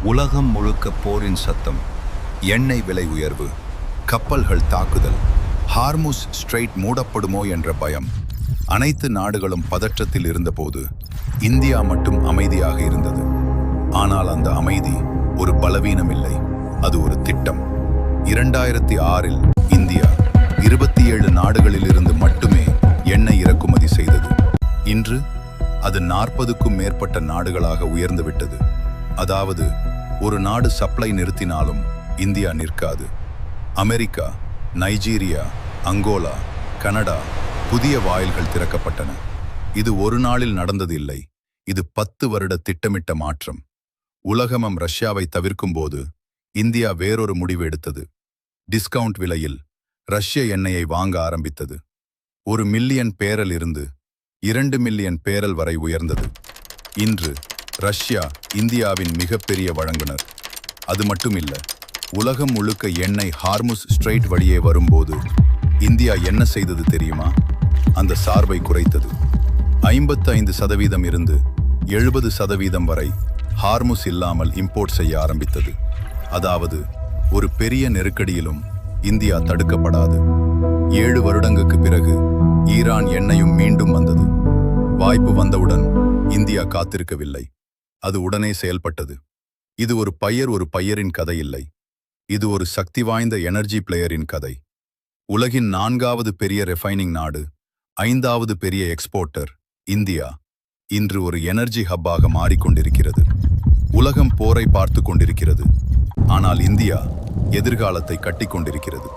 உலகம் முழுக்க போரின் சத்தம், எண்ணெய் விலை உயர்வு, கப்பல்கள் தாக்குதல், ஹார்முஸ் ஸ்ட்ரெய்ட் மூடப்படுமோ என்ற பயம். அனைத்து நாடுகளும் பதற்றத்தில் இருந்தபோது இந்தியா மட்டும் அமைதியாக இருந்தது. ஆனால் அந்த அமைதி ஒரு பலவீனம் இல்லை, அது ஒரு திட்டம். 2006இல் இந்தியா 27 நாடுகளில் இருந்து மட்டுமே எண்ணெய் இறக்குமதி செய்தது. இன்று அது 40க்கும் மேற்பட்ட நாடுகளாக உயர்ந்துவிட்டது. அதாவது ஒரு நாடு சப்ளை நிறுத்தினாலும் இந்தியா நிற்காது. அமெரிக்கா, நைஜீரியா, அங்கோலா, கனடா புதிய வாயில்கள் திறக்கப்பட்டன. இது ஒரு நாளில் நடந்தது இல்லை, இது 10 வருட திட்டமிட்ட மாற்றம். உலகம் ரஷ்யாவை தவிர்க்கும் போது இந்தியா வேறொரு முடிவு எடுத்தது. டிஸ்கவுண்ட் விலையில் ரஷ்ய எண்ணெயை வாங்க ஆரம்பித்தது. 1 மில்லியன் பேரல் இருந்து 2 மில்லியன் பேரல் வரை உயர்ந்தது. இன்று ரஷ்யா இந்தியாவின் மிகப்பெரிய வழங்குனர். அது மட்டுமில்ல, உலகம் முழுக்க எண்ணெய் ஹார்முஸ் ஸ்ட்ரெய்ட் வழியே வரும்போது இந்தியா என்ன செய்தது தெரியுமா? அந்த சார்பை குறைத்தது. 55% இருந்து 70% வரை ஹார்முஸ் இல்லாமல் இம்போர்ட் செய்ய ஆரம்பித்தது. அதாவது ஒரு பெரிய நெருக்கடியிலும் இந்தியா தடுக்கப்படாது. 7 வருடங்களுக்கு பிறகு ஈரான் எண்ணெயும் மீண்டும் வந்தது. வாய்ப்பு வந்தவுடன் இந்தியா காத்திருக்கவில்லை, அது உடனே செயல்பட்டது. இது ஒரு பையரின் கதை இல்லை, இது ஒரு சக்தி வாய்ந்த எனர்ஜி பிளேயரின் கதை. உலகின் 4வது பெரிய ரெஃபைனிங் நாடு, 5வது பெரிய எக்ஸ்போர்ட்டர் இந்தியா இன்று ஒரு எனர்ஜி ஹப்பாக மாறிக்கொண்டிருக்கிறது. உலகம் போரை பார்த்து கொண்டிருக்கிறது, ஆனால் இந்தியா எதிர்காலத்தை கட்டிக்கொண்டிருக்கிறது.